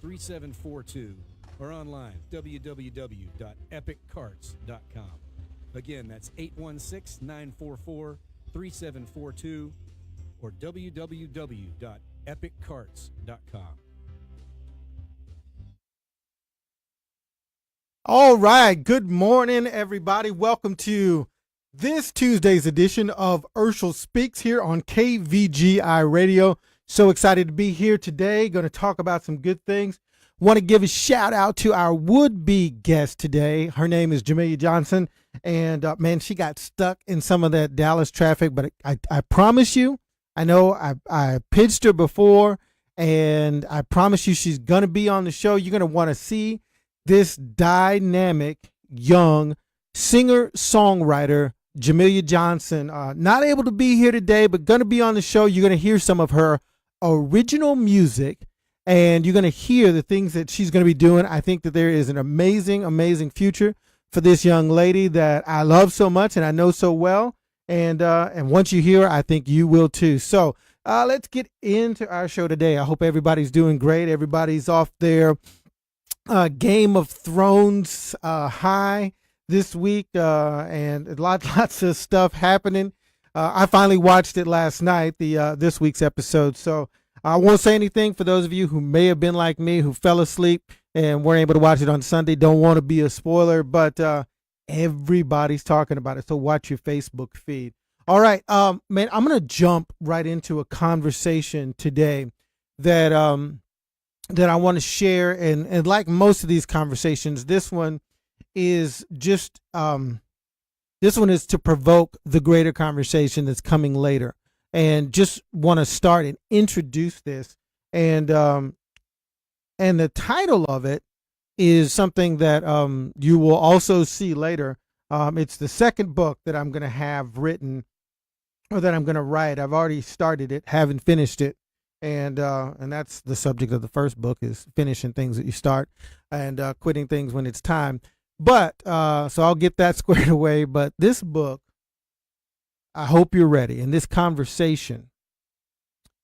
3742 or online www.epiccarts.com. Again, that's 816-944-3742 or www.epiccarts.com. All right. Good morning, everybody. Welcome to this Tuesday's edition of Urshel Speaks here on KVGI Radio. So excited to be here today. Going to talk about some good things. Want to give a shout out to our would-be guest today. Her name is Jamelia Johnson. And man, she got stuck in some of that Dallas traffic. But I promise you, I know I pitched her before. And I promise you she's going to be on the show. You're going to want to see this dynamic young singer-songwriter, Jamelia Johnson, not able to be here today, but going to be on the show. You're going to hear some of her original music, and you're going to hear the things that she's going to be doing. I think that there is an amazing, amazing future for this young lady that I love so much and I know so well. And once you hear her, I think you will too. So let's get into our show today. I hope everybody's doing great. Everybody's off there. Game of Thrones high this week, and lots of stuff happening. I finally watched it last night, this week's episode. So I won't say anything for those of you who may have been like me, who fell asleep and weren't able to watch it on Sunday. Don't want to be a spoiler, but everybody's talking about it. So watch your Facebook feed. All right, man, I'm gonna jump right into a conversation today that I want to share, and like most of these conversations, this one is just this one is to provoke the greater conversation that's coming later, and just want to start and introduce this, and the title of it is something that you will also see later. It's the second book that I'm going to have written, or that I'm going to write. I've already started it, haven't finished it. And that's the subject of the first book, is finishing things that you start and quitting things when it's time. But so I'll get that squared away. But this book, I hope you're ready. And this conversation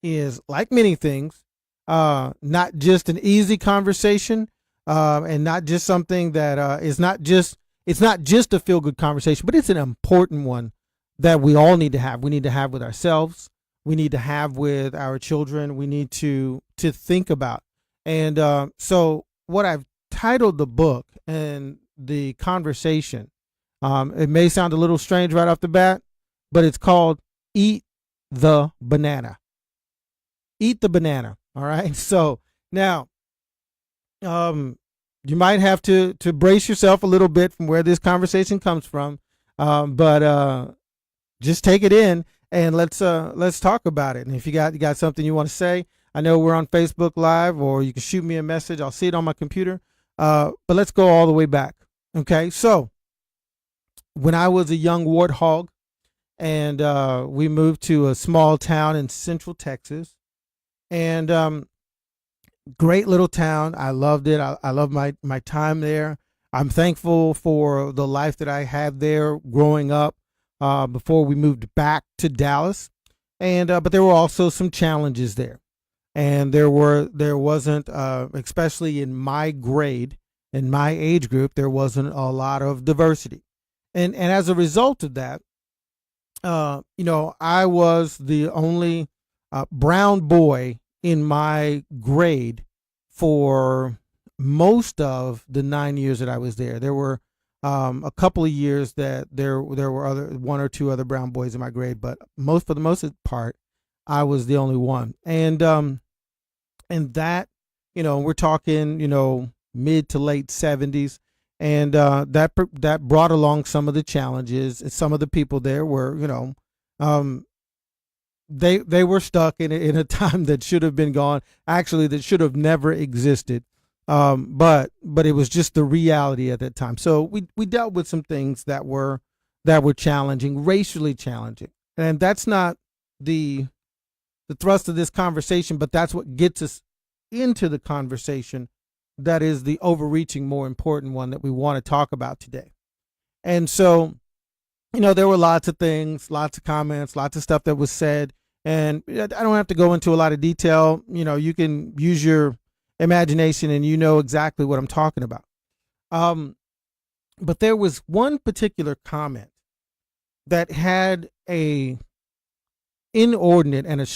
is, like many things, not just an easy conversation, and not just something that it's not just a feel-good conversation, but it's an important one that we all need to have. We need to have with ourselves. We need to have with our children. We need to think about. And so what I've titled the book and the conversation, it may sound a little strange right off the bat, but it's called Eat the Banana. Eat the Banana. All right. So now you might have to brace yourself a little bit from where this conversation comes from, but just take it in. And let's talk about it. And if you got something you want to say, I know we're on Facebook Live, or you can shoot me a message. I'll see it on my computer. But let's go all the way back. Okay. So when I was a young warthog, and we moved to a small town in Central Texas, and great little town. I loved it. I loved my time there. I'm thankful for the life that I had there growing up. Before we moved back to Dallas, and but there were also some challenges there, and there wasn't especially in my grade, in my age group, there wasn't a lot of diversity, and as a result of that, I was the only brown boy in my grade for most of the 9 years that I was there. There were a couple of years that there were one or two other brown boys in my grade, but for the most part, I was the only one. And that, we're talking, mid to late 70s, and that brought along some of the challenges. And some of the people there were, they were stuck in a time that should have been gone. Actually, that should have never existed. But it was just the reality at that time. So we dealt with some things that were challenging, racially challenging. And that's not the thrust of this conversation, but that's what gets us into the conversation that is the overreaching, more important one that we want to talk about today. And so, there were lots of things, lots of comments, lots of stuff that was said. And I don't have to go into a lot of detail. You can use your imagination, and you know exactly what I'm talking about. Um, but there was one particular comment that had a inordinate and a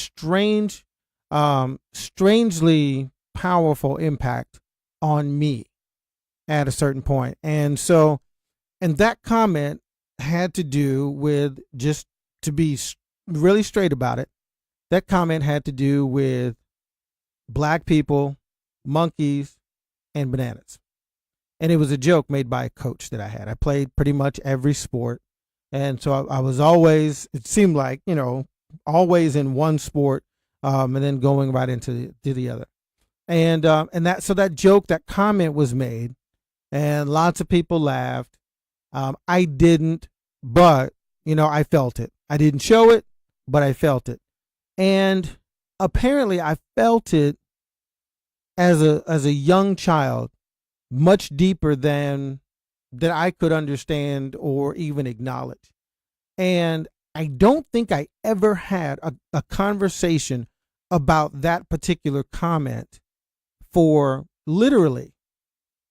strangely powerful impact on me at a certain point. And that comment had to do with, just to be really straight about it, that comment had to do with black people, monkeys, and bananas. And it was a joke made by a coach that I had. I played pretty much every sport. And so I was always, it seemed like, always in one sport, and then going right into the other. So that joke, that comment was made, and lots of people laughed. I didn't, but I felt it. I didn't show it, but I felt it. And apparently I felt it as a young child much deeper than that I could understand or even acknowledge. And I don't think I ever had a conversation about that particular comment for literally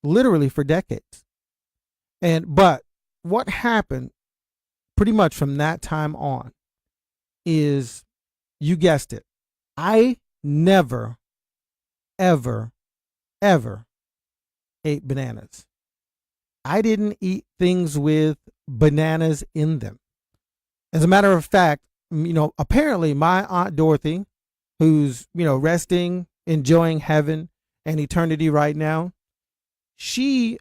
for decades. But what happened pretty much from that time on is, you guessed it, I never, ever, ever ate bananas. I didn't eat things with bananas in them. As a matter of fact, apparently my Aunt Dorothy, who's, resting, enjoying heaven and eternity right now, she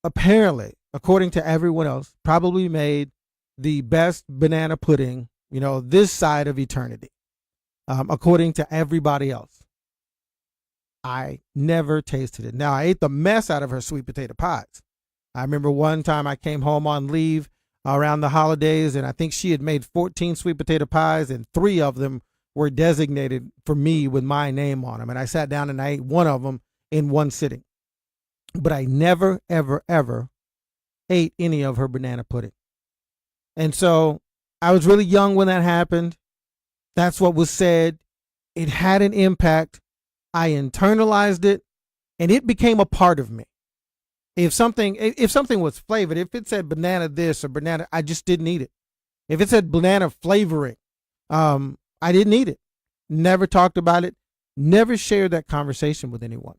apparently, according to everyone else, probably made the best banana pudding, this side of eternity, according to everybody else. I never tasted it. Now, I ate the mess out of her sweet potato pies. I remember one time I came home on leave around the holidays, and I think she had made 14 sweet potato pies, and 3 of them were designated for me with my name on them. And I sat down and I ate one of them in one sitting. But I never, ever, ever ate any of her banana pudding. And so I was really young when that happened. That's what was said. It had an impact. I internalized it, and it became a part of me. If something was flavored, if it said banana this or banana, I just didn't eat it. If it said banana flavoring, I didn't eat it. Never talked about it. Never shared that conversation with anyone.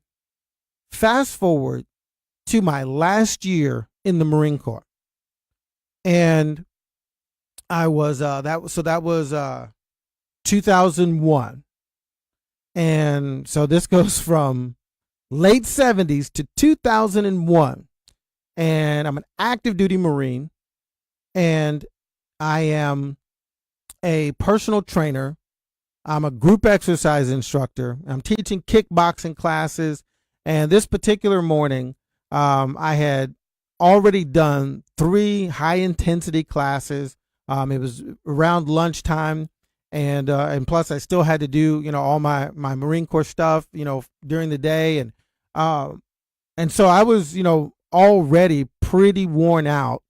Fast forward to my last year in the Marine Corps, and I was that was 2001, and so this goes from late 70s to 2001, and I'm an active duty Marine, and I am a personal trainer. I'm a group exercise instructor. I'm teaching kickboxing classes, and this particular morning, I had already done 3 high intensity classes. It was around lunchtime, and plus I still had to do all my Marine Corps stuff during the day, and so I was already pretty worn out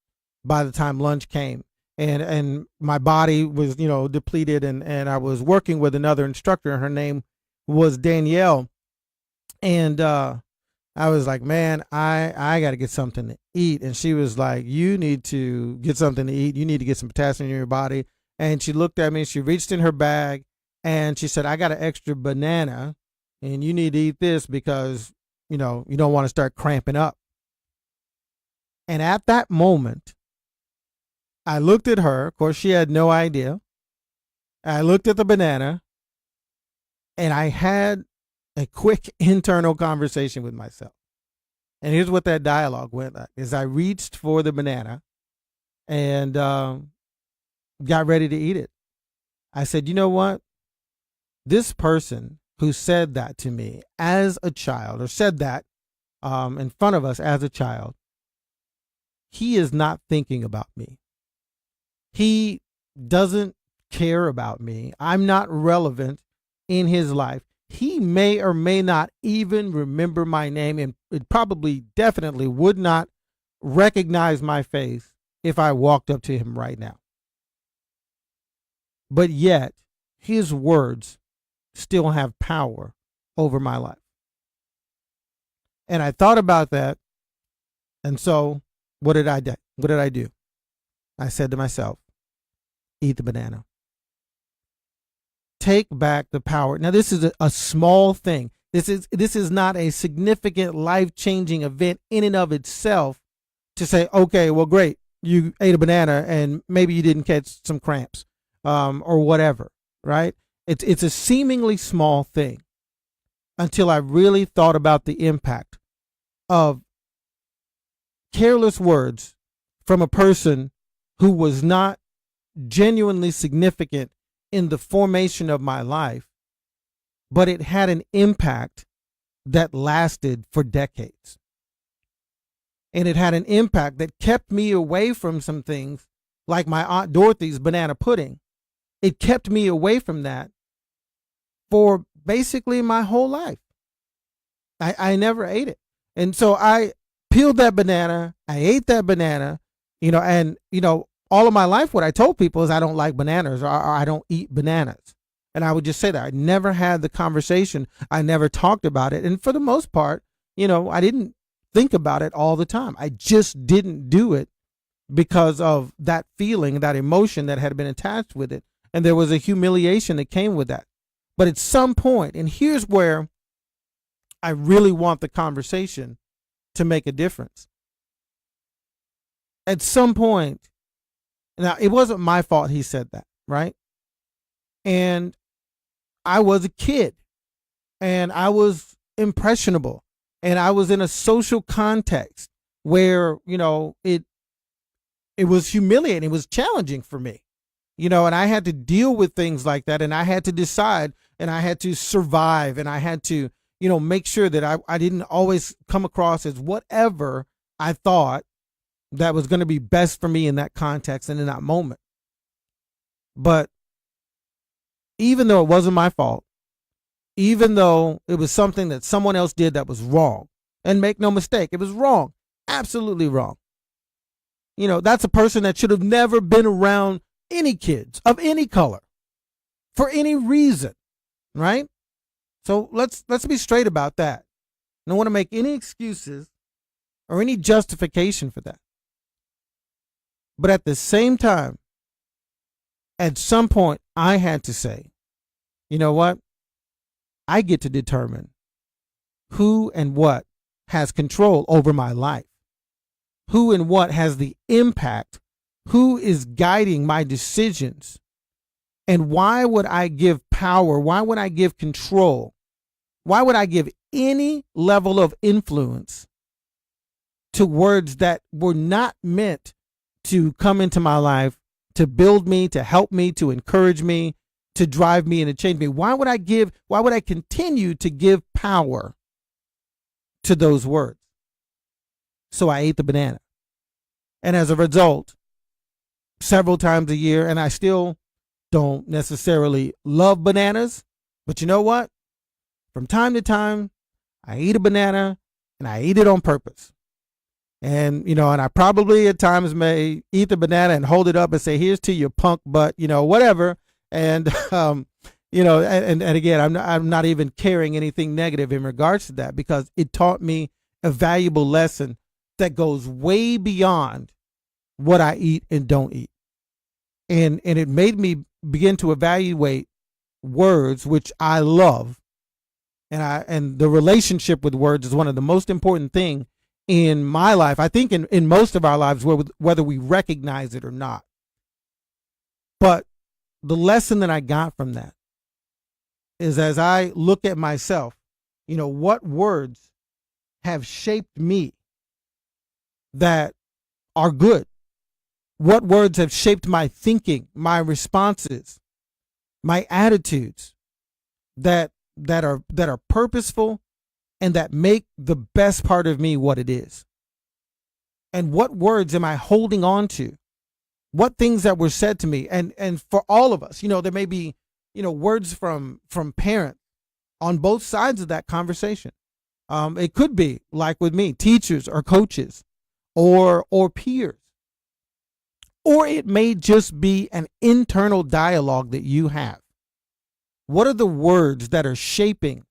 by the time lunch came, and my body was depleted, and I was working with another instructor. Her name was Danielle, and I was like, man, I got to get something to eat. And she was like, you need to get something to eat. You need to get some potassium in your body. And she looked at me, she reached in her bag, and she said, I got an extra banana, and you need to eat this because, you don't want to start cramping up. And at that moment, I looked at her. Of course, she had no idea. I looked at the banana, and I had a quick internal conversation with myself. And here's what that dialogue went like: is I reached for the banana and got ready to eat it. I said, you know what? This person who said that to me as a child, or said that in front of us as a child, he is not thinking about me. He doesn't care about me. I'm not relevant in his life. He may or may not even remember my name, and it probably definitely would not recognize my face if I walked up to him right now. But yet, his words still have power over my life. And I thought about that. And so what did I do? What did I do? I said to myself, eat the banana. Take back the power. Now, this is a small thing. This is not a significant life-changing event in and of itself to say, okay, well, great. You ate a banana and maybe you didn't catch some cramps or whatever, right? It's a seemingly small thing until I really thought about the impact of careless words from a person who was not genuinely significant in the formation of my life, but it had an impact that lasted for decades. And it had an impact that kept me away from some things like my Aunt Dorothy's banana pudding. It kept me away from that for basically my whole life. I never ate it. And so I peeled that banana. I ate that banana, and, all of my life, what I told people is I don't like bananas or I don't eat bananas. And I would just say that. I never had the conversation. I never talked about it. And for the most part, I didn't think about it all the time. I just didn't do it because of that feeling, that emotion that had been attached with it. And there was a humiliation that came with that. But at some point, and here's where I really want the conversation to make a difference. At some point, now it wasn't my fault he said that, right? And I was a kid and I was impressionable and I was in a social context where, it was humiliating. It was challenging for me, and I had to deal with things like that. And I had to decide and I had to survive and I had to, make sure that I didn't always come across as whatever I thought that was going to be best for me in that context and in that moment. But even though it wasn't my fault, even though it was something that someone else did that was wrong, and make no mistake, it was wrong, absolutely wrong. That's a person that should have never been around any kids of any color for any reason, right? So let's be straight about that. I don't want to make any excuses or any justification for that. But at the same time, at some point, I had to say, you know what? I get to determine who and what has control over my life, who and what has the impact, who is guiding my decisions, and why would I give power? Why would I give control? Why would I give any level of influence to words that were not meant to come into my life, to build me, to help me, to encourage me, to drive me and to change me? Why would I continue to give power to those words? So I ate the banana. And as a result, several times a year, and I still don't necessarily love bananas, but you know what? From time to time, I eat a banana and I eat it on purpose. And, and I probably at times may eat the banana and hold it up and say, here's to you, punk, but, whatever. And, and again, I'm not even carrying anything negative in regards to that because it taught me a valuable lesson that goes way beyond what I eat and don't eat. And it made me begin to evaluate words, which I love. And the relationship with words is one of the most important things in my life. I think in most of our lives, whether we recognize it or not. But the lesson that I got from that is as I look at myself, what words have shaped me that are good? What words have shaped my thinking, my responses, my attitudes that are purposeful and that make the best part of me what it is? And what words am I holding on to? What things that were said to me? And for all of us, there may be, words from parents on both sides of that conversation. It could be like with me, teachers or coaches or peers. Or it may just be an internal dialogue that you have. What are the words that are shaping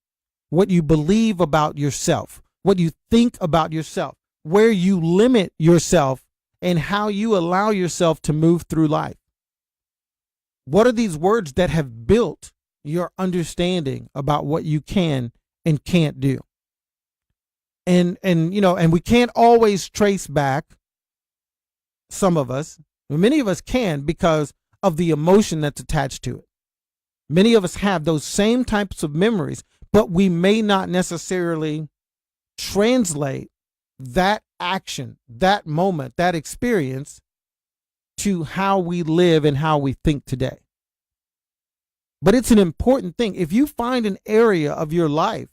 what you believe about yourself, what you think about yourself, where you limit yourself, and how you allow yourself to move through life. What are these words that have built your understanding about what you can and can't do? And we can't always trace back, some of us, many of us can, because of the emotion that's attached to it. Many of us have those same types of memories, but we may not necessarily translate that action, that moment, that experience to how we live and how we think today. But it's an important thing. If you find an area of your life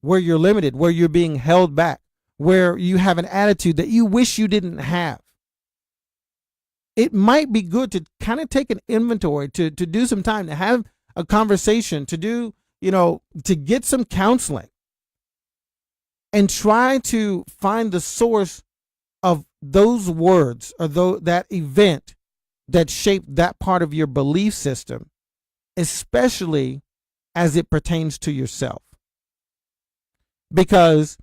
where you're limited, where you're being held back, where you have an attitude that you wish you didn't have, it might be good to kind of take an inventory, to do some time, to have a conversation, to do, to get some counseling and try to find the source of those words or that event that shaped that part of your belief system, especially as it pertains to yourself. Because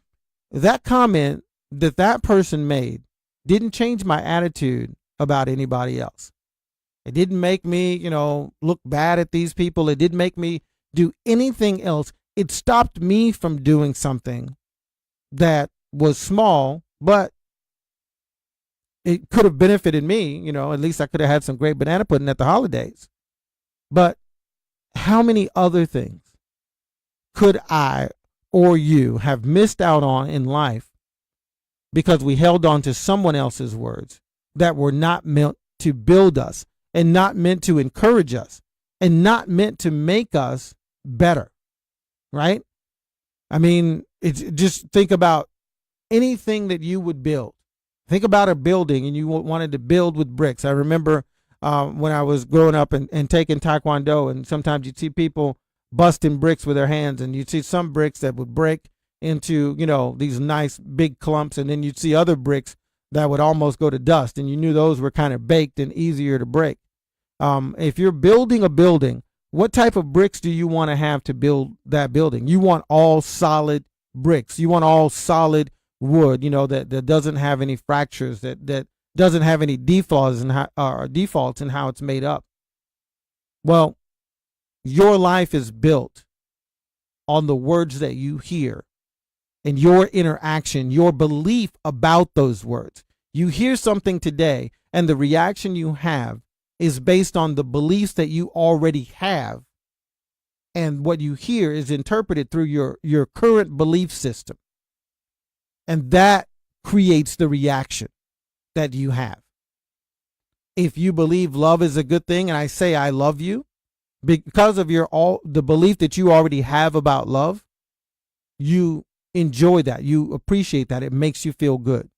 that comment that person made didn't change my attitude about anybody else. It didn't make me, look bad at these people. It didn't make me do anything else. It stopped me from doing something that was small, but it could have benefited me. At least I could have had some great banana pudding at the holidays. But how many other things could I or you have missed out on in life because we held on to someone else's words that were not meant to build us and not meant to encourage us and not meant to make us better, right? I mean, just think about anything that you would build. Think about a building and you wanted to build with bricks. I remember when I was growing up and taking Taekwondo, and sometimes you'd see people busting bricks with their hands, and you'd see some bricks that would break into, these nice big clumps, and then you'd see other bricks that would almost go to dust, and you knew those were kind of baked and easier to break. If you're building a building, what type of bricks do you want to have to build that building? You want all solid bricks. You want all solid wood, that doesn't have any fractures, that doesn't have any defaults in how it's made up. Well, your life is built on the words that you hear and your interaction, your belief about those words. You hear something today, and the reaction you have is based on the beliefs that you already have. And what you hear is interpreted through your current belief system. And that creates the reaction that you have. If you believe love is a good thing, and I say I love you, because of the belief that you already have about love, you enjoy that, you appreciate that, it makes you feel good.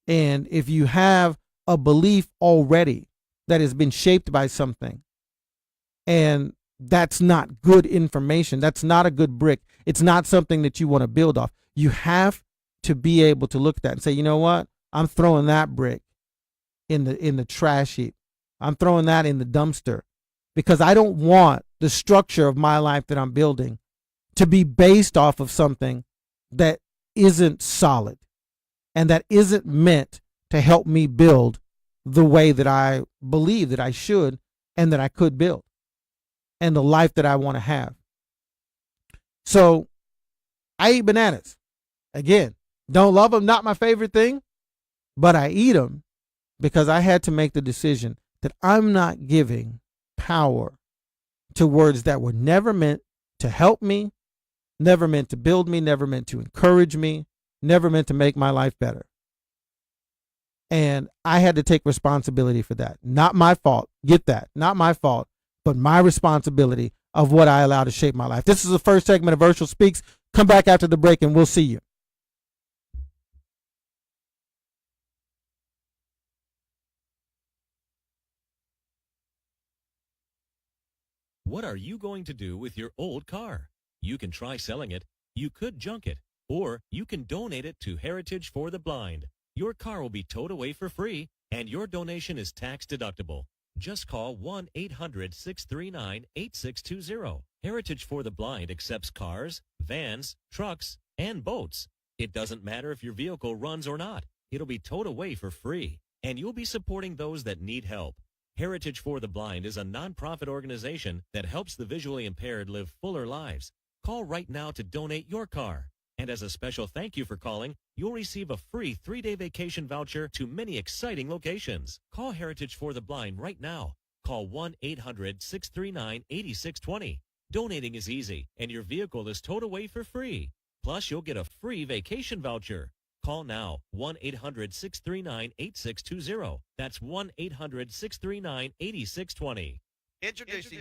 And if you have a belief already that has been shaped by something, and that's not good information, that's not a good brick, it's not something that you want to build off, you have to be able to look at that and say, you know what, I'm throwing that brick in the trash heap. I'm throwing that in the dumpster, because I don't want the structure of my life that I'm building to be based off of something that isn't solid and that isn't meant to help me build the way that I believe that I should and that I could build, and the life that I want to have. So I eat bananas. Again, don't love them, not my favorite thing, but I eat them because I had to make the decision that I'm not giving power to words that were never meant to help me, never meant to build me, never meant to encourage me, never meant to make my life better. And I had to take responsibility for that. Not my fault. Get that. Not my fault, but my responsibility of what I allow to shape my life. This is the first segment of Urshel Speaks. Come back after the break and we'll see you. What are you going to do with your old car? You can try selling it, you could junk it, or you can donate it to Heritage for the Blind. Your car will be towed away for free, and your donation is tax deductible. Just call 1-800-639-8620. Heritage for the Blind accepts cars, vans, trucks, and boats. It doesn't matter if your vehicle runs or not. It'll be towed away for free, and you'll be supporting those that need help. Heritage for the Blind is a nonprofit organization that helps the visually impaired live fuller lives. Call right now to donate your car. And as a special thank you for calling, you'll receive a free 3-day vacation voucher to many exciting locations. Call Heritage for the Blind right now. Call 1-800-639-8620. Donating is easy, and your vehicle is towed away for free. Plus, you'll get a free vacation voucher. Call now, 1-800-639-8620. That's 1-800-639-8620. Introducing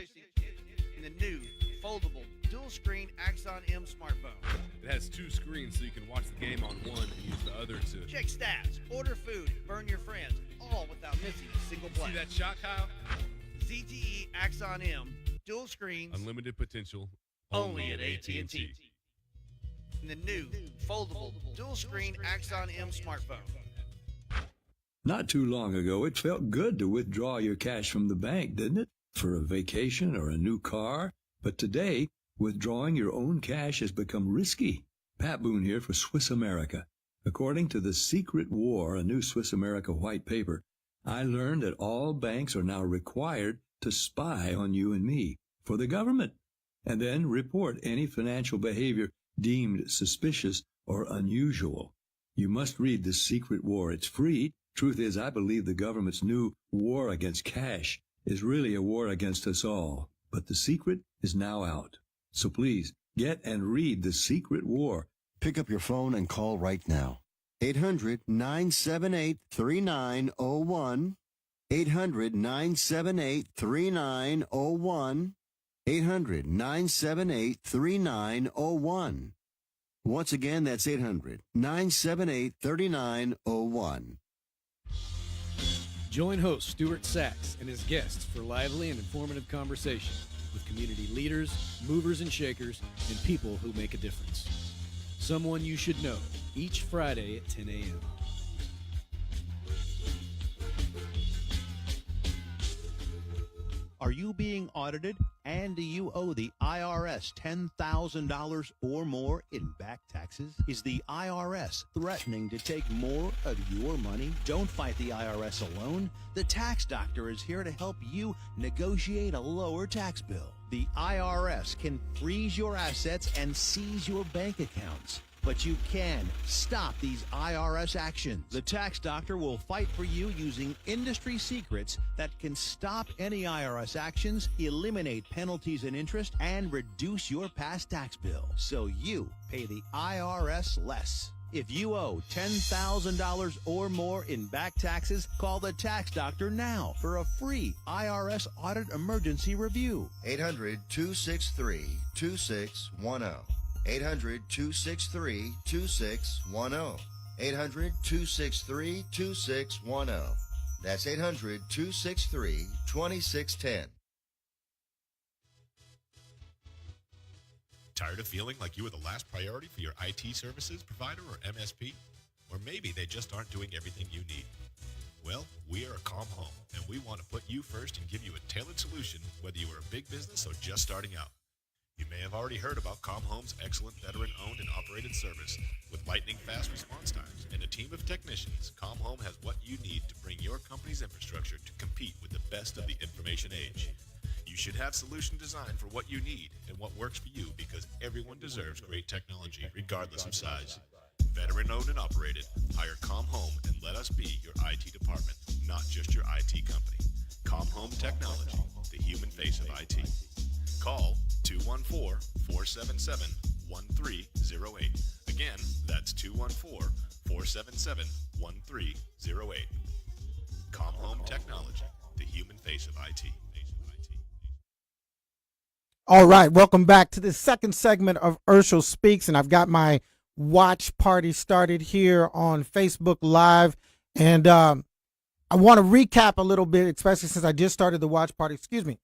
the new foldable dual-screen Axon M smartphone. It has 2 screens so you can watch the game on one and use the other to... Check stats, order food, burn your friends, all without missing a single play. See that shot, Kyle? ZTE Axon M, dual screens, Unlimited potential. only at AT&T. And the new foldable dual-screen Axon M smartphone. Not too long ago, it felt good to withdraw your cash from the bank, didn't it? For a vacation or a new car. But today, withdrawing your own cash has become risky. Pat Boone here for Swiss America. According to The Secret War, a new Swiss America white paper, I learned that all banks are now required to spy on you and me for the government, and then report any financial behavior deemed suspicious or unusual. You must read The Secret War. It's free. Truth is, I believe the government's new war against cash is really a war against us all. But the secret is now out. So please, get and read The Secret War. Pick up your phone and call right now. 800-978-3901. 800-978-3901. 800-978-3901. Once again, that's 800-978-3901. Join host Stuart Sachs and his guests for lively and informative conversation with community leaders, movers and shakers, and people who make a difference. Someone you should know, each Friday at 10 a.m. Are you being audited and do you owe the IRS $10,000 or more in back taxes? Is the IRS threatening to take more of your money? Don't fight the IRS alone. The Tax Doctor is here to help you negotiate a lower tax bill. The IRS can freeze your assets and seize your bank accounts. But you can stop these IRS actions. The Tax Doctor will fight for you using industry secrets that can stop any IRS actions, eliminate penalties and interest, and reduce your past tax bill so you pay the IRS less. If you owe $10,000 or more in back taxes, call the Tax Doctor now for a free IRS audit emergency review. 800-263-2610. 800-263-2610. 800-263-2610. That's 800-263-2610. Tired of feeling like you were the last priority for your IT services provider or MSP? Or maybe they just aren't doing everything you need. Well, we are Calm Home, and we want to put you first and give you a tailored solution, whether you are a big business or just starting out. You may have already heard about Calm Home's excellent veteran-owned and operated service. With lightning-fast response times and a team of technicians, Calm Home has what you need to bring your company's infrastructure to compete with the best of the information age. You should have solution design for what you need and what works for you, because everyone deserves great technology, regardless of size. Veteran-owned and operated, hire Calm Home and let us be your IT department, not just your IT company. Calm Home Technology, the human face of IT. Call 214-477-1308. Again, that's 214-477-1308. Calm Home Technology, the human face of IT. All right, welcome back to the second segment of Urshel Speaks, and I've got my watch party started here on Facebook Live, and I want to recap a little bit, especially since I just started the watch party. Excuse me.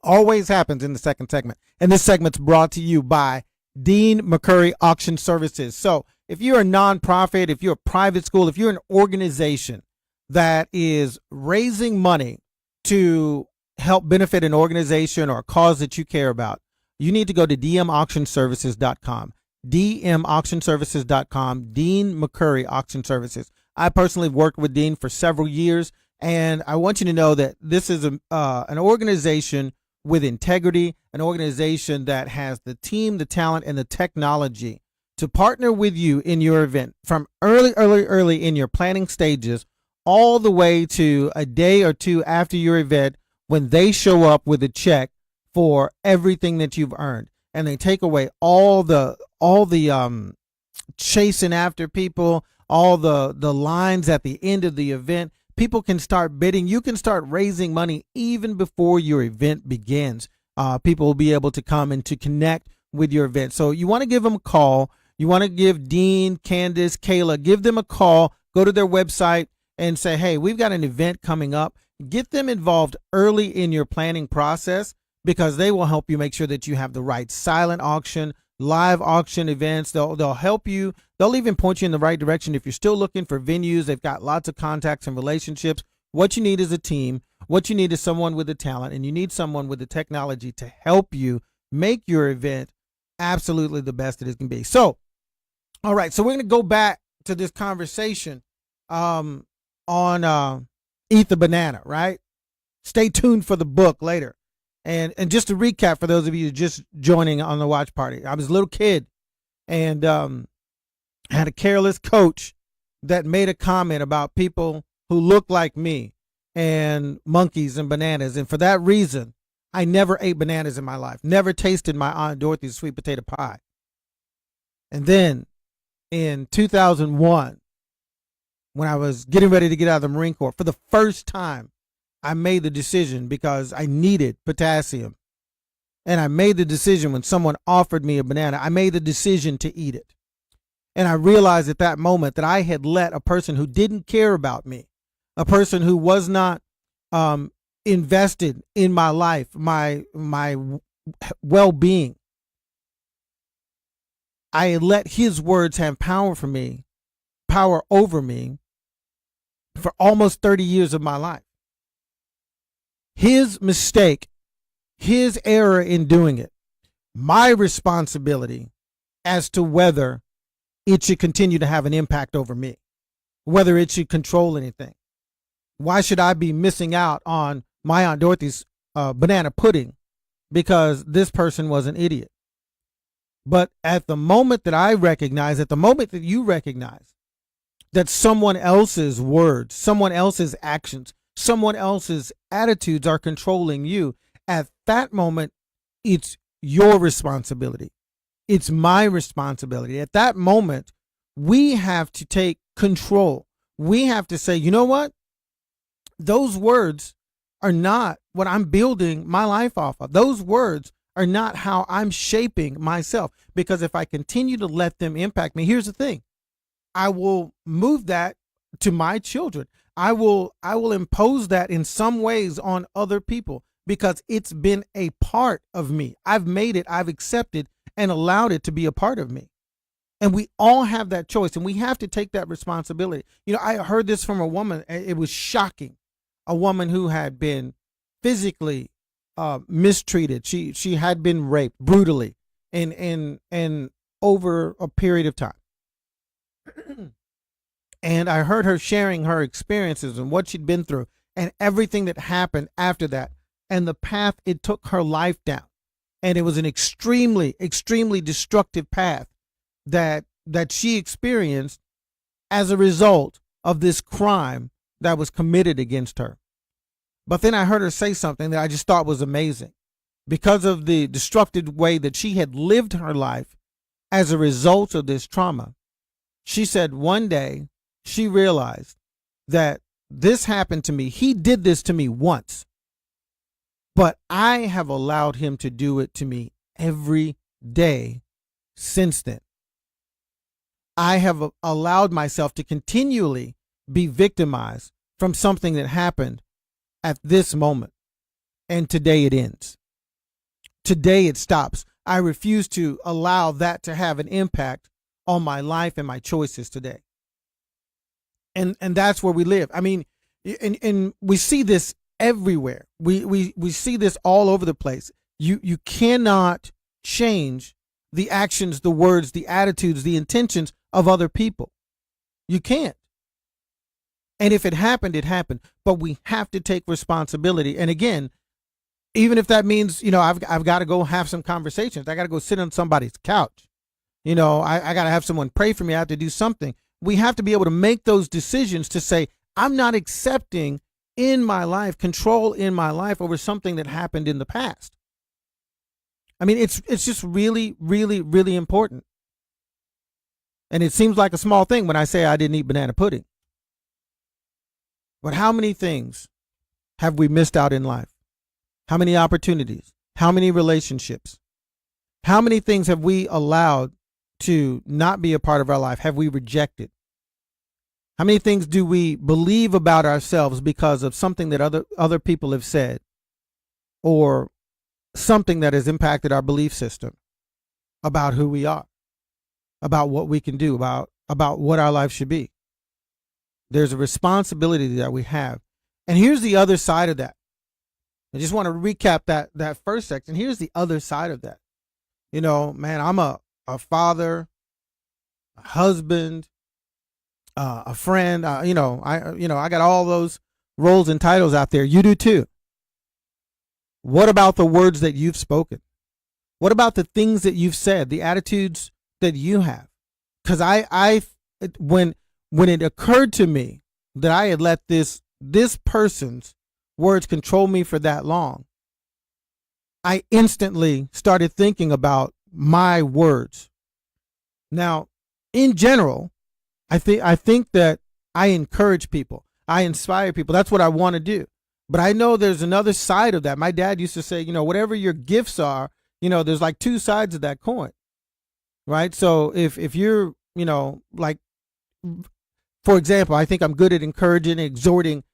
Always happens in the second segment, and this segment's brought to you by Dean McCurry Auction Services. So if you're a nonprofit, if you're a private school, if you're an organization that is raising money to help benefit an organization or a cause that you care about, you need to go to dmauctionservices.com. dmauctionservices.com, Dean McCurry Auction Services. I personally have worked with Dean for several years, and I want you to know that this is an organization with integrity, an organization that has the team, the talent, and the technology to partner with you in your event from early in your planning stages all the way to a day or two after your event when they show up with a check for everything that you've earned. And they take away all the chasing after people, all the lines at the end of the event. People can start bidding. You can start raising money even before your event begins. People will be able to come and to connect with your event. So you want to give them a call. You want to give Dean, Candace, Kayla, give them a call. Go to their website and say, hey, we've got an event coming up. Get them involved early in your planning process because they will help you make sure that you have the right silent auction, live auction events. They'll help you. They'll even point you in the right direction. If you're still looking for venues, they've got lots of contacts and relationships. What you need is a team. What you need is someone with the talent, and you need someone with the technology to help you make your event absolutely the best that it can be. So, all right. So we're going to go back to this conversation on Eat the Banana, right? Stay tuned for the book later. And just to recap for those of you just joining on the watch party, I was a little kid and had a careless coach that made a comment about people who look like me and monkeys and bananas. And for that reason, I never ate bananas in my life, never tasted my Aunt Dorothy's sweet potato pie. And then in 2001, when I was getting ready to get out of the Marine Corps, for the first time, I made the decision because I needed potassium. And I made the decision when someone offered me a banana, I made the decision to eat it. And I realized at that moment that I had let a person who didn't care about me, a person who was not invested in my life, my well-being, I had let his words have power over me for almost 30 years of my life. His mistake, his error in doing it, my responsibility as to whether it should continue to have an impact over me, whether it should control anything. Why should I be missing out on my Aunt Dorothy's banana pudding because this person was an idiot? But at the moment that I recognize, at the moment that you recognize that someone else's words, someone else's actions, someone else's attitudes are controlling you, at that moment, it's your responsibility. It's my responsibility. At that moment, we have to take control. We have to say, you know what? Those words are not what I'm building my life off of. Those words are not how I'm shaping myself. Because if I continue to let them impact me, here's the thing. I will move that to my children. I will impose that in some ways on other people because it's been a part of me. I've made it, I've accepted and allowed it to be a part of me. And we all have that choice and we have to take that responsibility. You know, I heard this from a woman. It was shocking. A woman who had been physically mistreated. She had been raped brutally and over a period of time. And I heard her sharing her experiences and what she'd been through and everything that happened after that and the path it took her life down. And it was an extremely, extremely destructive path that she experienced as a result of this crime that was committed against her. But then I heard her say something that I just thought was amazing. Because of the destructive way that she had lived her life as a result of this trauma, she said one day she realized that this happened to me. He did this to me once, but I have allowed him to do it to me every day since then. I have allowed myself to continually be victimized from something that happened at this moment. And today it ends. Today it stops. I refuse to allow that to have an impact on my life and my choices today. And that's where we live. I mean, and we see this everywhere. We see this all over the place. You cannot change the actions, the words, the attitudes, the intentions of other people. You can't. And if it happened, it happened. But we have to take responsibility. And again, even if that means, I've got to go have some conversations. I got to go sit on somebody's couch. I got to have someone pray for me. I have to do something. We have to be able to make those decisions to say, I'm not accepting in my life, control in my life over something that happened in the past. I mean, it's just really, really, really important. And it seems like a small thing when I say I didn't eat banana pudding. But how many things have we missed out in life? How many opportunities? How many relationships? How many things have we allowed to not be a part of our life? Have we rejected? How many things do we believe about ourselves because of something that other people have said, or something that has impacted our belief system about who we are, about what we can do, about what our life should be? There's a responsibility that we have. And here's the other side of that. I just want to recap that first section. Here's the other side of that. Man, I'm a father, a husband, a friend. I got all those roles and titles out there. You do too. What about the words that you've spoken? What about the things that you've said, the attitudes that you have? Because when it occurred to me that I had let this person's words control me for that long, I instantly started thinking about my words. Now, in general, I think that I encourage people. I inspire people. That's what I want to do. But I know there's another side of that. My dad used to say, whatever your gifts are, there's like two sides of that coin, right? So if you're, like, for example, I think I'm good at encouraging, exhorting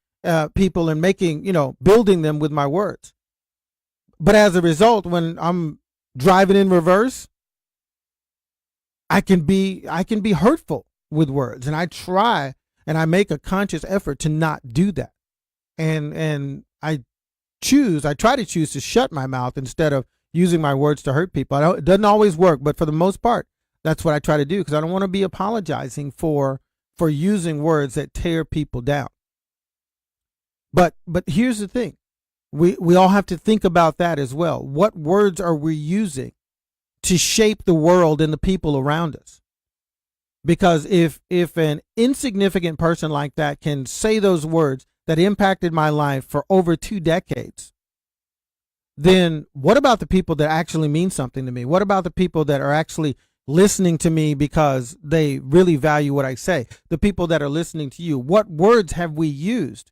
people and making, building them with my words. But as a result, when I'm driving in reverse, I can be hurtful with words, and I try and I make a conscious effort to not do that. And I try to choose to shut my mouth instead of using my words to hurt people. It doesn't always work, but for the most part, that's what I try to do, because I don't want to be apologizing for using words that tear people down. But here's the thing. We all have to think about that as well. What words are we using to shape the world and the people around us? Because if an insignificant person like that can say those words that impacted my life for over 2 decades, then what about the people that actually mean something to me? What about the people that are actually listening to me because they really value what I say? The people that are listening to you. What words have we used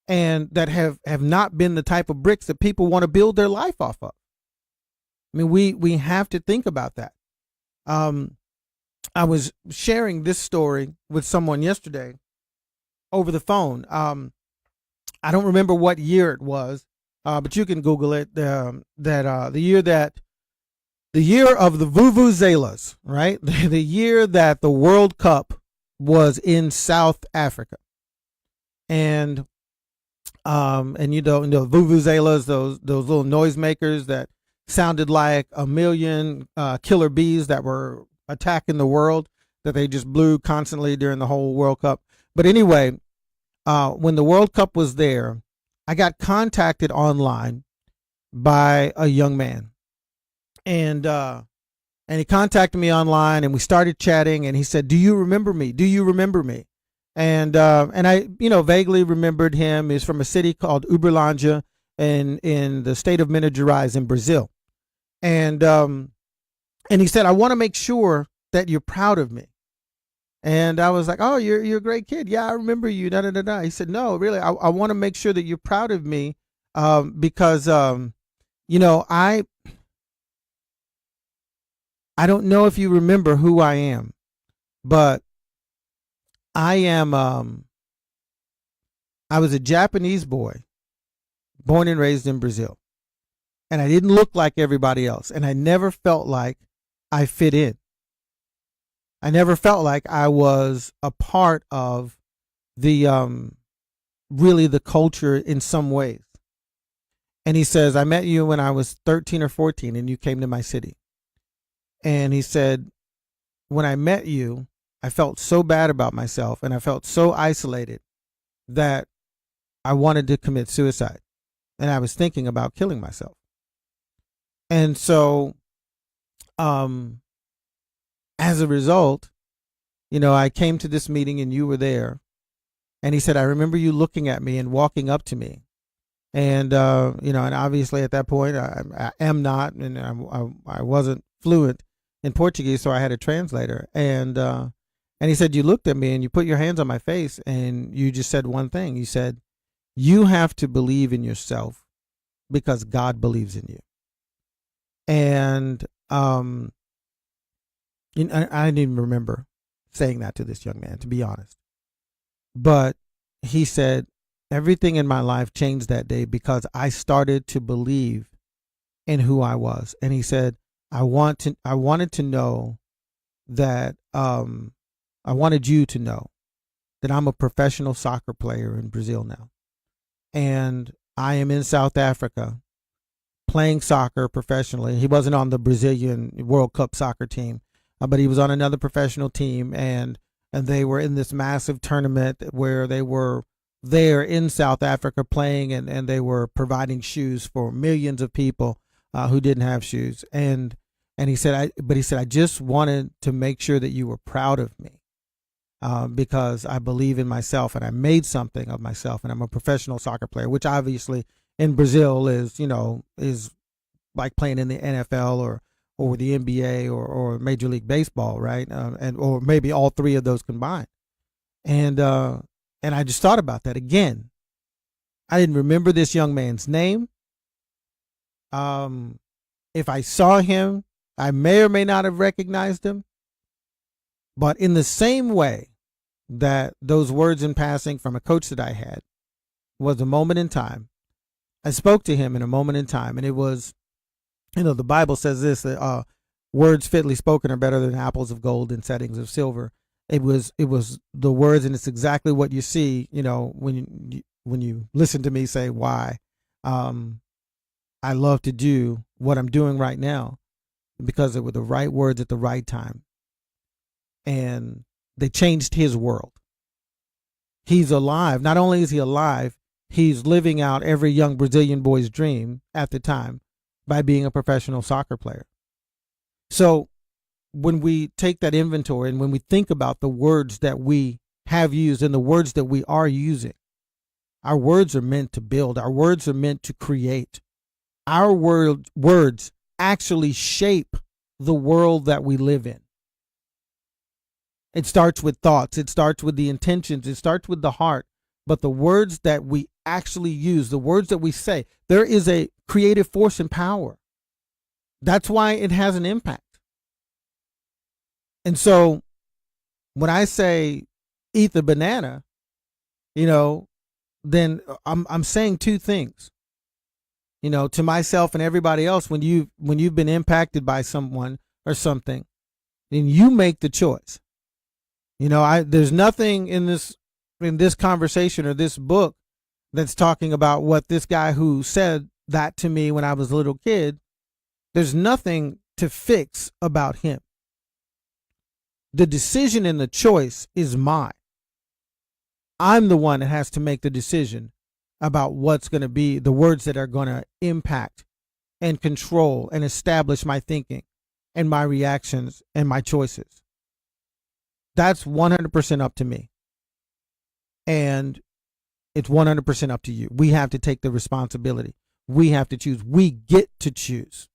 and that have not been the type of bricks that people want to build their life off of? I mean, we have to think about that. I was sharing this story with someone yesterday over the phone. I don't remember what year it was, but you can Google it. The year of the vuvuzelas, right? The year that the World Cup was in South Africa, and vuvuzelas, those little noisemakers that sounded like a million killer bees that were attacking the world, that they just blew constantly during the whole World Cup. But anyway, when the World Cup was there, I got contacted online by a young man, and he contacted me online, and we started chatting, and he said, "Do you remember me? Do you remember me?" And I, vaguely remembered him. He's from a city called Uberlândia in the state of Minas Gerais in Brazil. And he said, "I want to make sure that you're proud of me." And I was like, "Oh, you're a great kid. Yeah, I remember you." Da, da, da, da. He said, "No, really, I want to make sure that you're proud of me because I don't know if you remember who I am, but I was a Japanese boy born and raised in Brazil, and I didn't look like everybody else, and I never felt like I fit in. I never felt like I was a part of the really the culture in some ways." And he says, "I met you when I was 13 or 14 and you came to my city. And he said, when I met you, I felt so bad about myself and I felt so isolated that I wanted to commit suicide. And I was thinking about killing myself. And so, as a result, I came to this meeting and you were there. And he said, I remember you looking at me and walking up to me. And, and obviously at that point, I am not, and I wasn't fluent in Portuguese, so I had a translator. And he said, you looked at me and you put your hands on my face and you just said one thing. You said, you have to believe in yourself because God believes in you. And I didn't even remember saying that to this young man, to be honest. But he said, everything in my life changed that day because I started to believe in who I was. And he said, I wanted to know that, I wanted you to know that I'm a professional soccer player in Brazil now. And I am in South Africa playing soccer professionally. He wasn't on the Brazilian World Cup soccer team, but he was on another professional team. And they were in this massive tournament where they were there in South Africa playing, and they were providing shoes for millions of people who didn't have shoes. And he said, I just wanted to make sure that you were proud of me because I believe in myself and I made something of myself, and I'm a professional soccer player, which obviously in Brazil is like playing in the NFL or the NBA or Major League Baseball, right? Or maybe all three of those combined. And I just thought about that again. I didn't remember this young man's name. If I saw him, I may or may not have recognized him. But in the same way that those words in passing from a coach that I had was a moment in time, I spoke to him in a moment in time, and it was, the Bible says this, that words fitly spoken are better than apples of gold in settings of silver. It was the words, and it's exactly what you see, when you listen to me say why I love to do what I'm doing right now, because they were the right words at the right time. And they changed his world. He's alive. Not only is he alive, he's living out every young Brazilian boy's dream at the time by being a professional soccer player. So when we take that inventory and when we think about the words that we have used and the words that we are using, our words are meant to build. Our words are meant to create. Our words actually shape the world that we live in. It starts with thoughts. It starts with the intentions. It starts with the heart. But the words that we actually use, the words that we say, there is a creative force and power. That's why it has an impact. And so when I say eat the banana, then I'm saying two things. To myself and everybody else, when you've been impacted by someone or something, then you make the choice. There's nothing in this conversation or this book that's talking about what this guy who said that to me when I was a little kid. There's nothing to fix about him. The decision and the choice is mine. I'm the one that has to make the decision about what's going to be the words that are going to impact and control and establish my thinking and my reactions and my choices. That's 100% up to me. And it's 100% up to you. We have to take the responsibility. We have to choose. We get to choose.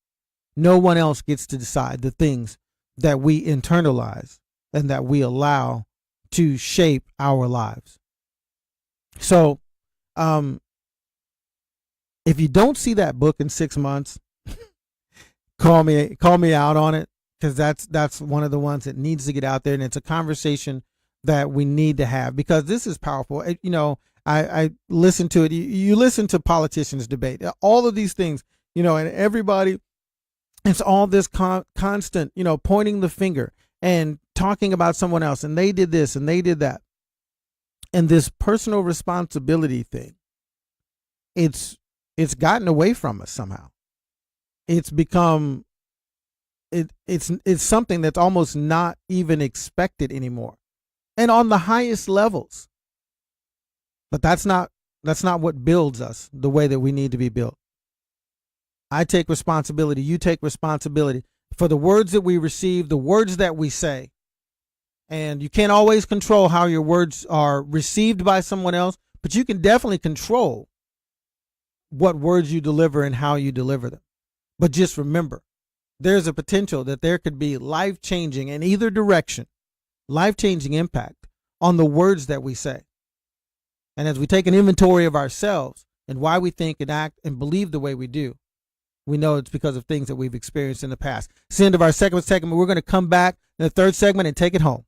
No one else gets to decide the things that we internalize and that we allow to shape our lives. So, if you don't see that book in 6 months, call me out on it, because that's one of the ones that needs to get out there, and it's a conversation that we need to have, because this is powerful. I listen to it. You listen to politicians debate all of these things, and everybody, it's all this constant, pointing the finger and talking about someone else, and they did this and they did that. And this personal responsibility thing, it's gotten away from us somehow. It's become it's something that's almost not even expected anymore, and on the highest levels. But that's not what builds us the way that we need to be built. I take responsibility. You take responsibility for the words that we receive, the words that we say. And you can't always control how your words are received by someone else, but you can definitely control what words you deliver and how you deliver them. But just remember, there's a potential that there could be life-changing in either direction, life-changing impact on the words that we say. And as we take an inventory of ourselves and why we think and act and believe the way we do, we know it's because of things that we've experienced in the past. It's the end of our second segment. We're going to come back in the third segment and take it home.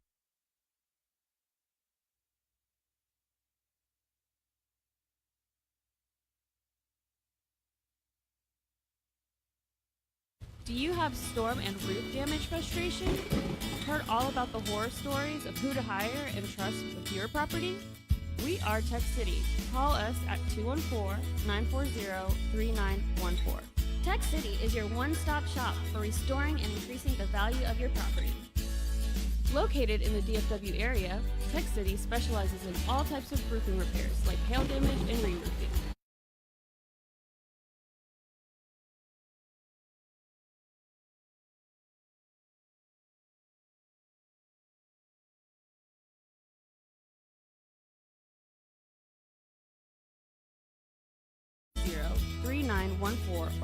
Do you have storm and roof damage frustration? Heard all about the horror stories of who to hire and trust with your property? We are Tech City. Call us at 214-940-3914. Tech City is your one-stop shop for restoring and increasing the value of your property. Located in the DFW area, Tech City specializes in all types of roofing repairs like hail damage and re-roofing.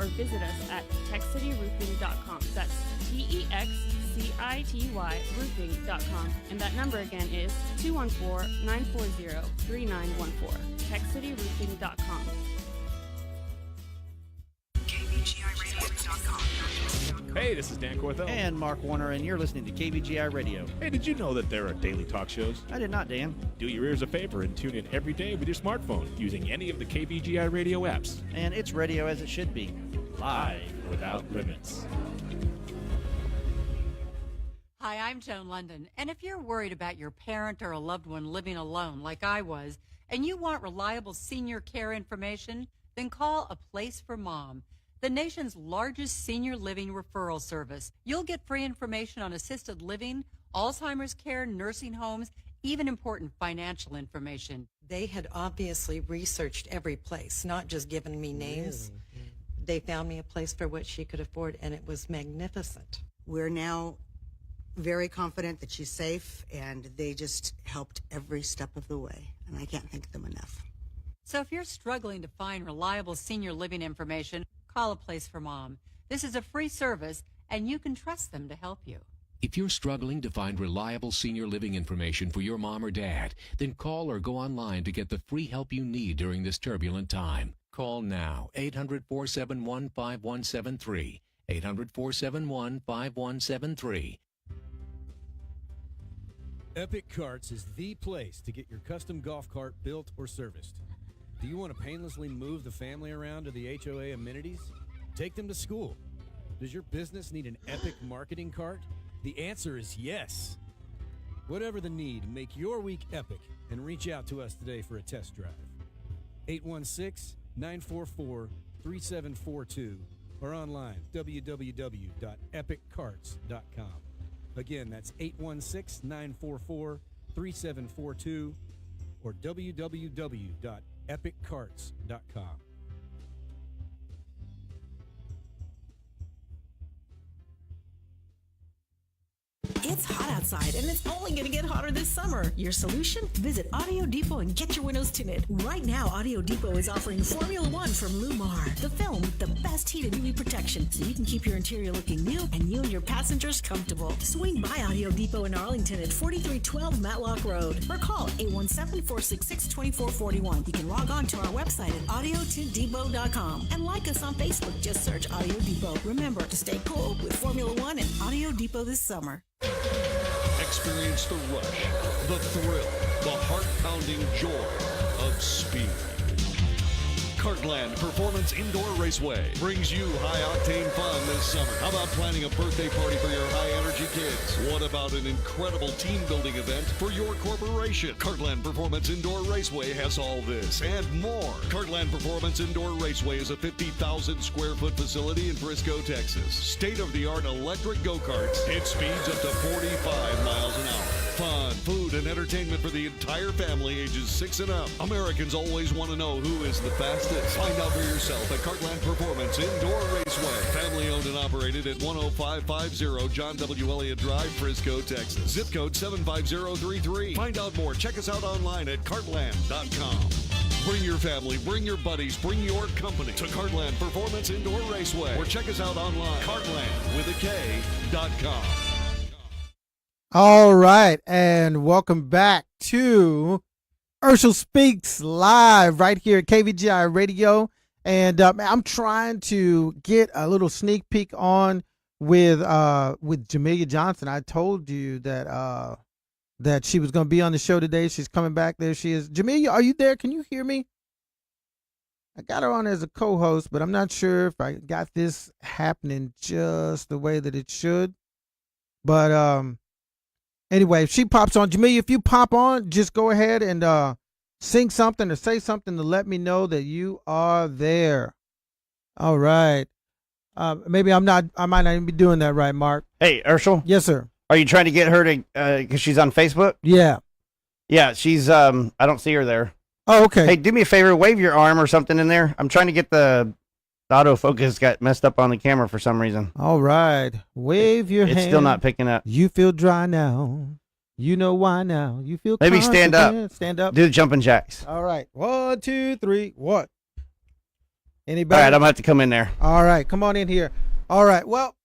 or visit us at techcityroofing.com. That's TEXCITY roofing.com. And that number again is 214-940-3914. techcityroofing.com. Hey, this is Dan Cortho. And Mark Warner, and you're listening to KVGI Radio. Hey, did you know that there are daily talk shows? I did not, Dan. Do your ears a favor and tune in every day with your smartphone using any of the KVGI Radio apps. And it's radio as it should be. Live without limits. Hi, I'm Joan London, and if you're worried about your parent or a loved one living alone like I was, and you want reliable senior care information, then call A Place for Mom, the nation's largest senior living referral service. You'll get free information on assisted living, Alzheimer's care, nursing homes, even important financial information. They had obviously researched every place, not just given me names. Really? They found me a place for what she could afford, and it was magnificent. We're now very confident that she's safe, and they just helped every step of the way, and I can't thank them enough. So if you're struggling to find reliable senior living information, call A Place for Mom. This is a free service, and you can trust them to help you. If you're struggling to find reliable senior living information for your mom or dad, then call or go online to get the free help you need during this turbulent time. Call now, 800-471-5173, 800-471-5173. Epic Carts is the place to get your custom golf cart built or serviced. Do you want to painlessly move the family around to the HOA amenities? Take them to school. Does your business need an epic marketing cart? The answer is yes. Whatever the need, make your week epic and reach out to us today for a test drive. 816-944-3742 or online, www.epiccarts.com. Again, that's 816-944-3742 or www.epiccarts.com. It's hot outside, and it's only going to get hotter this summer. Your solution? Visit Audio Depot and get your windows tinted. Right now, Audio Depot is offering Formula One from Lumar, the film with the best heat and UV protection, so you can keep your interior looking new and you and your passengers comfortable. Swing by Audio Depot in Arlington at 4312 Matlock Road, or call 817-466-2441. You can log on to our website at audiotodepot.com and like us on Facebook. Just search Audio Depot. Remember to stay cool with Formula One and Audio Depot this summer. Experience the rush, the thrill, the heart-pounding joy of speed. Cartland Performance Indoor Raceway brings you high-octane fun this summer. How about planning a birthday party for your high-energy kids? What about an incredible team-building event for your corporation? Cartland Performance Indoor Raceway has all this and more. Cartland Performance Indoor Raceway is a 50,000 square foot facility in Frisco, Texas. State-of-the-art electric go-karts hit speeds up to 45 miles an hour. Fun, food, and entertainment for the entire family ages 6 and up. Americans always want to know who is the fastest. Find out for yourself at Cartland Performance Indoor Raceway. Family owned and operated at 10550 John W. Elliott Drive, Frisco, Texas. Zip code 75033. Find out more. Check us out online at cartland.com. Bring your family, bring your buddies, bring your company to Cartland Performance Indoor Raceway. Or check us out online, cartland.com. All right, and welcome back to Urshel Speaks Live right here at KVGI Radio. And I'm trying to get a little sneak peek on with Jamelia Johnson. I told you that that she was going to be on the show today. She's coming back. There she is. Jamelia, are you there? Can you hear me? I got her on as a co-host, but I'm not sure if I got this happening just the way that it should. But anyway, if she pops on, Jamelia, if you pop on, just go ahead and sing something or say something to let me know that you are there. All right. Maybe I might not even be doing that right, Mark. Hey, Urshel. Yes, sir. Are you trying to get her to, because she's on Facebook? Yeah. Yeah, she's, I don't see her there. Oh, okay. Hey, do me a favor, wave your arm or something in there. I'm trying to get the autofocus got messed up on the camera for some reason. All right. Wave your hand. It's still not picking up. You feel dry now. You know why now. You feel Maybe stand confident. up. Stand up. Do the jumping jacks. All right. 1, 2, 3. What? Anybody? All right, I'm going to have to come in there. All right. Come on in here. All right. Well,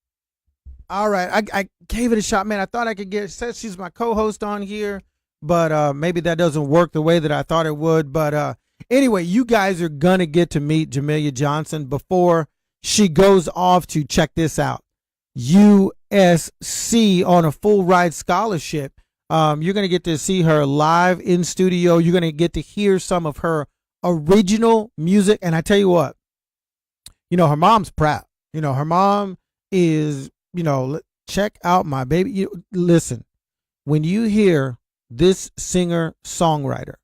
all right. I gave it a shot, man. I thought I could get, says she's my co-host on here, but maybe that doesn't work the way that I thought it would. But anyway, you guys are going to get to meet Jamelia Johnson before she goes off to, check this out, USC on a full ride scholarship. You're going to get to see her live in studio. You're going to get to hear some of her original music. And I tell you what, you know, her mom's proud. You know, her mom is, you know, check out my baby. Listen, when you hear this singer-songwriter,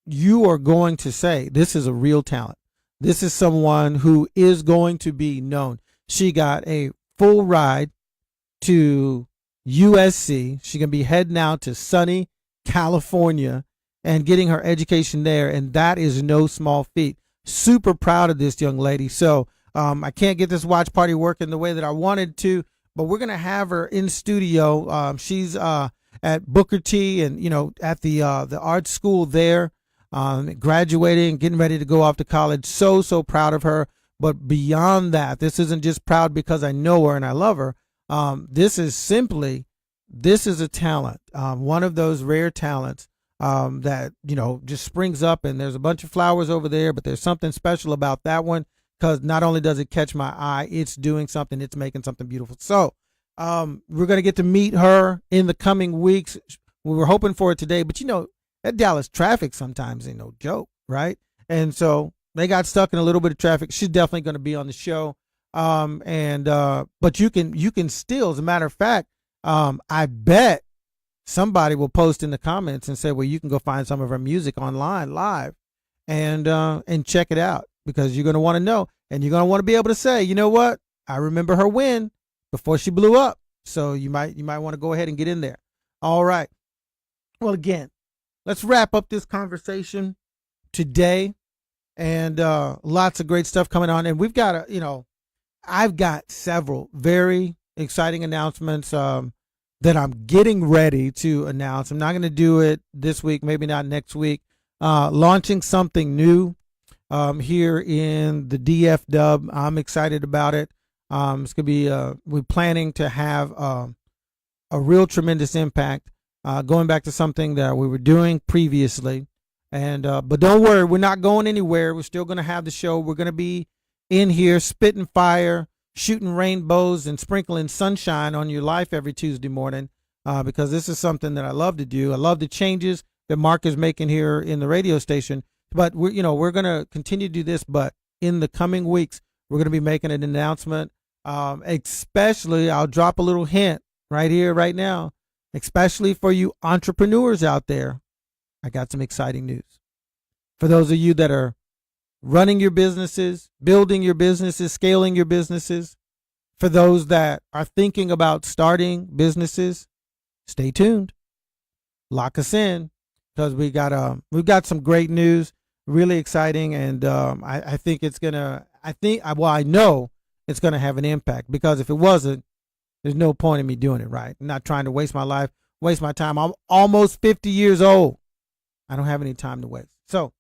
you are going to say, this is a real talent. This is someone who is going to be known. She got a full ride to USC. She can be heading out to sunny California and getting her education there. And that is no small feat. Super proud of this young lady. So I can't get this watch party working the way that I wanted to, but we're going to have her in studio. She's at Booker T and, you know, at the art school there, graduating, getting ready to go off to college. So proud of her. But beyond that, this isn't just proud because I know her and I love her. This is a talent, one of those rare talents that, you know, just springs up, and there's a bunch of flowers over there, but there's something special about that one because not only does it catch my eye, it's doing something, it's making something beautiful. So we're going to get to meet her in the coming weeks. We were hoping for it today, but, you know, that Dallas traffic sometimes ain't no joke, right? And so they got stuck in a little bit of traffic. She's definitely going to be on the show. But you can still, as a matter of fact, I bet somebody will post in the comments and say, well, you can go find some of her music online live and check it out, because you're going to want to know, and you're going to want to be able to say, you know what? I remember her when before she blew up. So you might want to go ahead and get in there. All right. Well, again, let's wrap up this conversation today, and lots of great stuff coming on. And we've got I've got several very exciting announcements that I'm getting ready to announce. I'm not going to do it this week, maybe not next week. Launching something new here in the DF Dub. I'm excited about it. It's going to be, we're planning to have a real tremendous impact, going back to something that we were doing previously. And but don't worry, we're not going anywhere. We're still going to have the show. We're going to be in here spitting fire, shooting rainbows, and sprinkling sunshine on your life every Tuesday morning, because this is something that I love to do. I love the changes that Mark is making here in the radio station, But we're going to continue to do this, but in the coming weeks, we're going to be making an announcement. Especially, I'll drop a little hint right here, right now, especially for you entrepreneurs out there. I got some exciting news. For those of you that are running your businesses, building your businesses, scaling your businesses, for those that are thinking about starting businesses, stay tuned. Lock us in, because we've got some great news, really exciting, and I think it's gonna. I know it's gonna have an impact, because if it wasn't, there's no point in me doing it. Right? I'm not trying to waste my life, waste my time. I'm almost 50 years old. I don't have any time to waste. So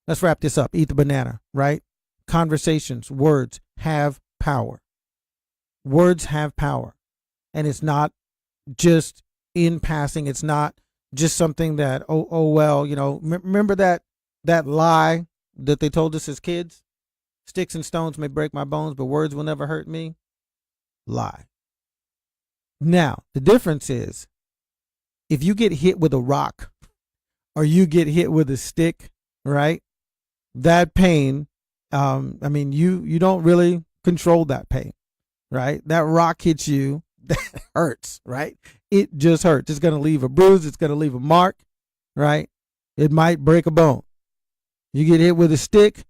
let's wrap this up. Eat the banana. Right? Conversations, words have power. Words have power, and it's not just in passing. It's not just something that well, remember that lie that they told us as kids: sticks and stones may break my bones, but words will never hurt me. Lie. Now the difference is, if you get hit with a rock or you get hit with a stick, right, that pain, you don't really control that pain. Right? That rock hits you, that hurts, right? It just hurts. It's going to leave a bruise. It's going to leave a mark, right? It might break a bone. You get hit with a stick,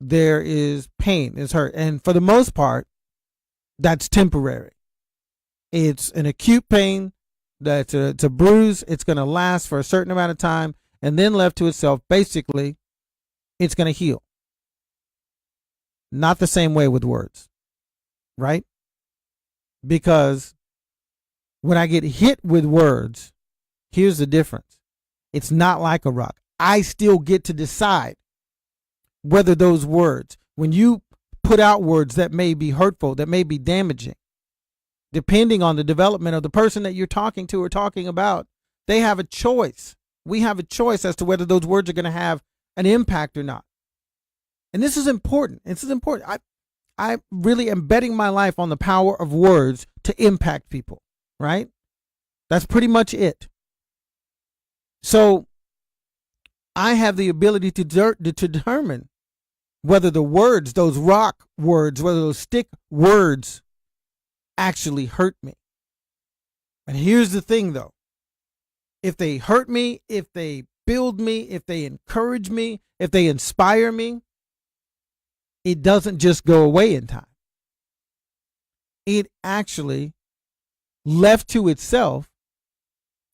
there is pain, it's hurt. And for the most part, that's temporary. It's an acute pain, it's a bruise. It's going to last for a certain amount of time, and then left to itself, basically, it's going to heal. Not the same way with words. Right? Because when I get hit with words, here's the difference. It's not like a rock. I still get to decide whether those words, when you put out words that may be hurtful, that may be damaging, depending on the development of the person that you're talking to or talking about, they have a choice. We have a choice as to whether those words are going to have an impact or not. And this is important. This is important. I really am betting my life on the power of words to impact people, right? That's pretty much it. So I have the ability to determine whether the words, those rock words, whether those stick words actually hurt me. And here's the thing, though. If they hurt me, if they build me, if they encourage me, if they inspire me, it doesn't just go away in time. It actually, left to itself,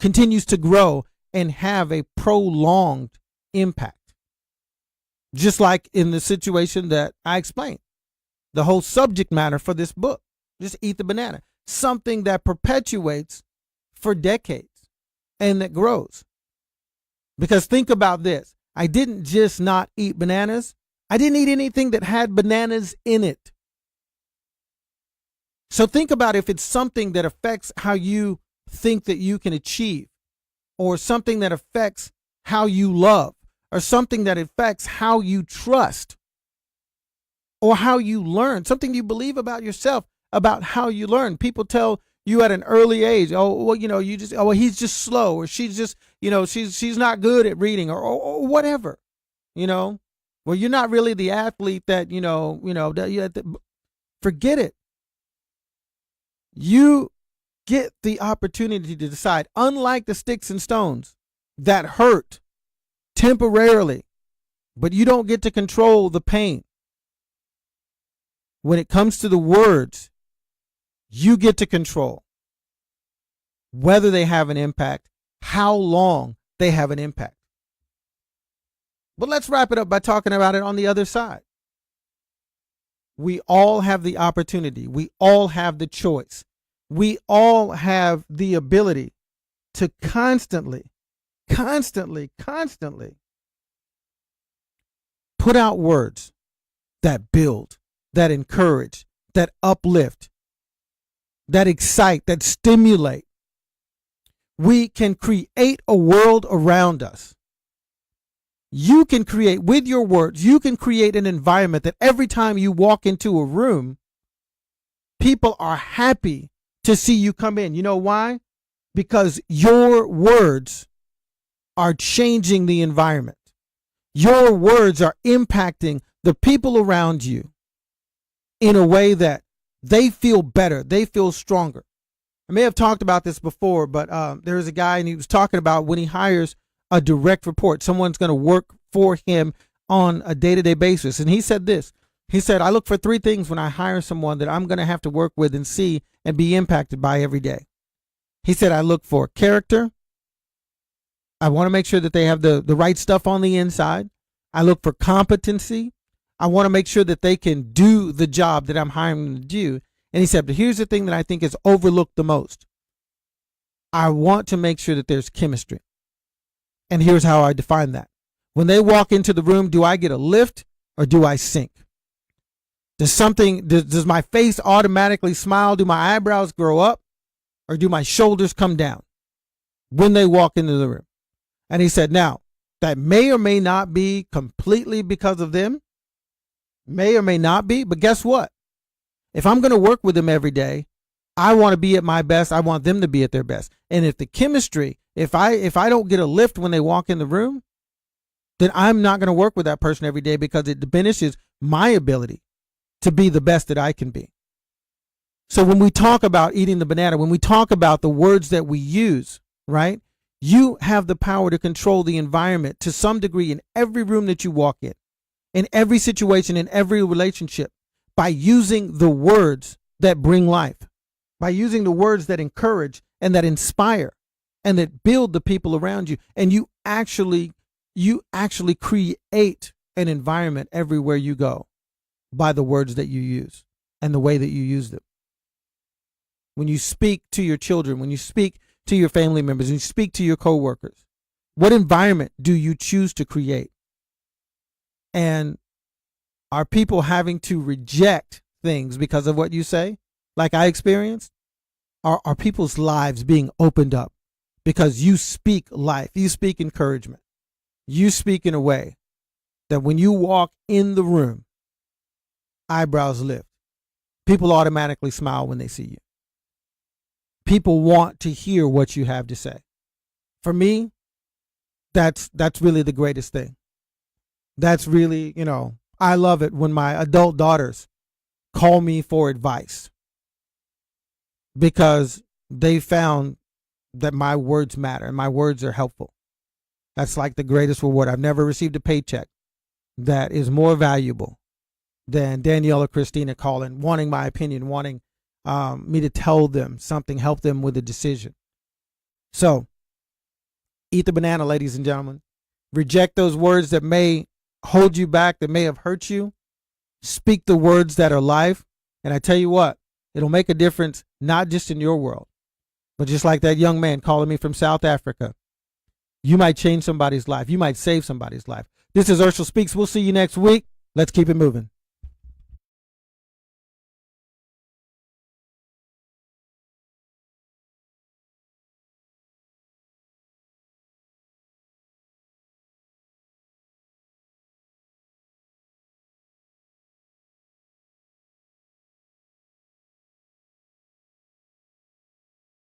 continues to grow and have a prolonged impact. Just like in the situation that I explained, the whole subject matter for this book, just eat the banana, something that perpetuates for decades and that grows. Because think about this. I didn't just not eat bananas. I didn't eat anything that had bananas in it. So think about if it's something that affects how you think that you can achieve, or something that affects how you love, or something that affects how you trust, or how you learn, something you believe about yourself, about how you learn. People tell you at an early age, he's just slow, or she's just, she's not good at reading, or whatever, Well, you're not really the athlete that, forget it. You get the opportunity to decide, unlike the sticks and stones that hurt temporarily, but you don't get to control the pain. When it comes to the words, you get to control whether they have an impact, how long they have an impact. But let's wrap it up by talking about it on the other side. We all have the opportunity. We all have the choice. We all have the ability to constantly put out words that build, that encourage, that uplift, that excite, that stimulate. We can create a world around us. You can create, with your words, you can create an environment that every time you walk into a room, people are happy to see you come in. You know why? Because your words are changing the environment. Your words are impacting the people around you in a way that they feel better. They feel stronger. I may have talked about this before, but there was a guy and he was talking about when he hires a direct report, someone's going to work for him on a day-to-day basis. And he said this. He said, I look for 3 things when I hire someone that I'm going to have to work with and see and be impacted by every day. He said, I look for character. I want to make sure that they have the right stuff on the inside. I look for competency. I want to make sure that they can do the job that I'm hiring them to do. And he said, but here's the thing that I think is overlooked the most. I want to make sure that there's chemistry. And here's how I define that. When they walk into the room, do I get a lift or do I sink? Does my face automatically smile? Do my eyebrows grow up or do my shoulders come down when they walk into the room? And he said, now, that may or may not be completely because of them, may or may not be, but guess what? If I'm going to work with them every day, I want to be at my best. I want them to be at their best. And if the chemistry, if I don't get a lift when they walk in the room, then I'm not going to work with that person every day because it diminishes my ability to be the best that I can be. So when we talk about eating the banana, when we talk about the words that we use, right? You have the power to control the environment to some degree in every room that you walk in every situation, in every relationship, by using the words that bring life, by using the words that encourage and that inspire and that build the people around you. And you actually create an environment everywhere you go by the words that you use and the way that you use them. When you speak to your children, when you speak to your family members, when you speak to your coworkers, what environment do you choose to create? And are people having to reject things because of what you say, like I experienced? Are people's lives being opened up because you speak life, you speak encouragement, you speak in a way that when you walk in the room, eyebrows lift. People automatically smile when they see you. People want to hear what you have to say. For me, that's really the greatest thing. That's really, I love it when my adult daughters call me for advice because they found that my words matter and my words are helpful. That's like the greatest reward. I've never received a paycheck that is more valuable than Danielle or Christina calling, wanting my opinion, wanting me to tell them something, help them with a decision. So, eat the banana, ladies and gentlemen. Reject those words that may hold you back, that may have hurt you. Speak the words that are life. And I tell you what, it'll make a difference, not just in your world, but just like that young man calling me from South Africa. You might change somebody's life. You might save somebody's life. This is Urshel Speaks. We'll see you next week. Let's keep it moving.